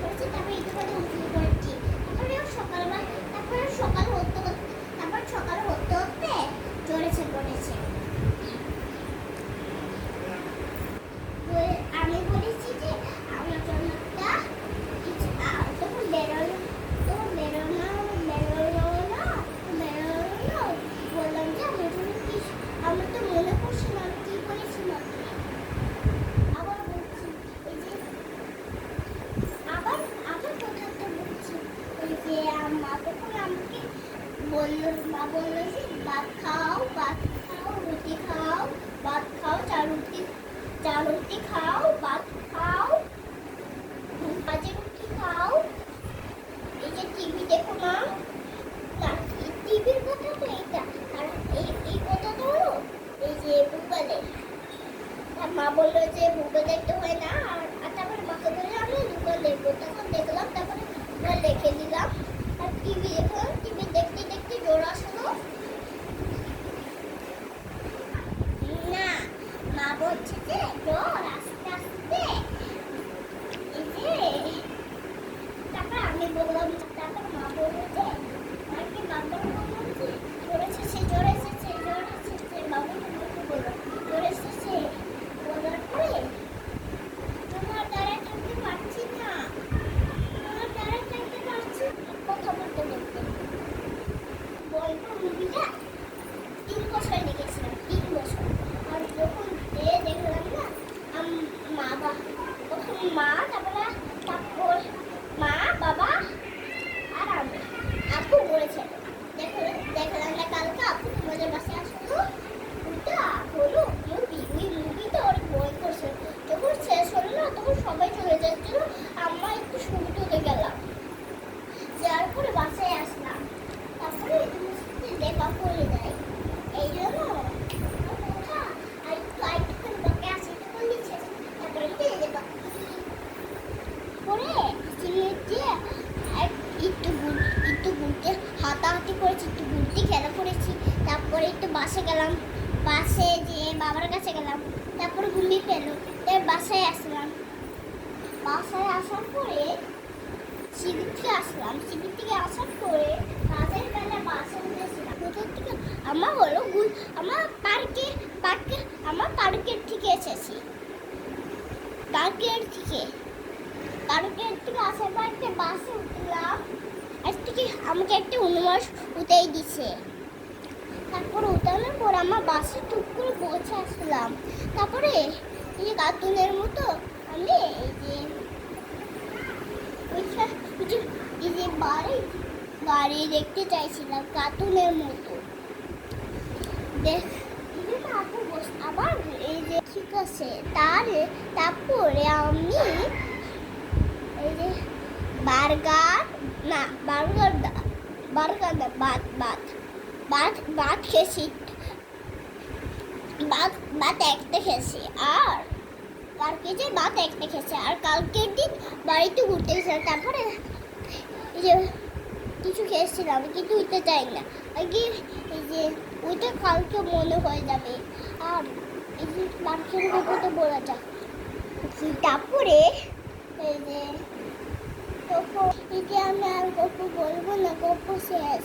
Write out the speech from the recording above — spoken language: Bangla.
পড়েছি, তারপর একটু করে উঠে পড়েছি। তারপরে সকালবেলা, তারপরে সকাল হতে হতে, তারপর সকাল হতে হতে জোরেছে পড়েছে। আমি বলেছি যে আমার জন্য একটা তখন বেরোলো, তখন বেরোনো বেরোলো না বেরোলো না, বললাম যে আমার জন্য কি, আমার তো মনে পড়ছে না আমি কি বলেছিলাম। আবার বলছি এই যে আবার আবার কথাটা বলছি, ওই যে মা তখন আমাকে বললো, মা বললো যে ভাত খাও, ভাত খাও, রুটি খাও, ভাত খাও, চার রুটি খাও, ভাত খাও, ভাজি রুটি খাও, এই যে টিভি দেখো না, টিভির কথা তো এইটা, আর এই কথা তো হলো এই যে মোবাইলে। মা বললো যে মোবাইল দেখতে হয় না, আর তারপরে মাকে বললো আমি মোবাইল দেখবো, তখন দেখলাম, তারপরে মোবাইল রেখে দিলাম আর টিভি দেখলাম। টিভি দেখতে দেখতে জ্বর আসলো না, মা বলছে যে জ্বর আস্তে আস্তে এই যে, তারপর আমি বললাম, তারপর মা বললো যে মাকে বাবা বললাম যে জ্বর এসেছে, জ্বর এসেছে, জ্বর এসেছে, বাবা তোমাকে বললো জ্বর এসেছে, বলার পরে তোমার দ্বারা থাকতে পারছি না, তোমার দ্বারা থাকতে পারছি কথা বলতে বলতে। বলবো মুভিটা 3 বছর দেখেছিলাম, 3 বছর। আর যখন দেখলাম না মা বাবা, প্রথম মা, তারপর মা বাবা আর আমি, আপু বলেছে দেখলাম না কালকে আপু তোমাদের বাসায় আসলো, ওটা হলো মুভি, ওই মুভিটা অনেক ভয় করছে। যখন শেষ হলো না তখন সবাই চলে যাচ্ছিল, আমরা একটু শুনতে গেলাম, যার পরে বাসায় আসলাম, তারপরে তোমার সাথে দেখা করে দেয় এই জন্য কথা আর একটু বাকি আসি তো বলছে, তারপরে পরে যে একটু ঘুরতে হাতাহাতি করেছি, একটু ঘুরতে খেলা করেছি, তারপরে একটু বাসে গেলাম, বাসে যেয়ে বাবার কাছে গেলাম, তারপরে ঘুমিয়ে পেলো, তার বাসায় আসলাম, বাসায় আসার পরে শিবির থেকে আসলাম, শিবির থেকে আসার পরে রাতের বেলা বাসে উঠেছিলাম, কোথার থেকে আমার হলো আমার পার্কের থেকে এসেছি, পার্কের থেকে আসার পর একটা বাসে উঠলাম, আজ থেকে আমাকে একটা অনুমাস উঠেই দিছে, তারপরে উঠানোর পর আমার বাসে টুক করে পৌঁছে আসলাম, তারপরে এই যে কার্টুনের মতো আমি এই যে বাড়ি দেখতে চাইছিলাম কার্টুনের মতো, আবার এই যে ঠিক আছে, তারপরে আমি এই যে ভাত খেয়েছি, ভাত একটা খেয়েছি, আর কালকে যে ভাত একটা খেয়েছি, আর কালকের দিন বাড়িতে ঘুরতে গেছিলাম, তারপরে এই যে কিছু খেয়েছিলাম কিন্তু উঠতে চাই না, আগে এই যে ওইটা কালকে মনে হয়ে যাবে, আর এই যে মানুষের গল্পটা বলা যায়, তারপরে এই যে গল্প, এই যে আমি আর গল্প বলবো না, গল্প শেষ।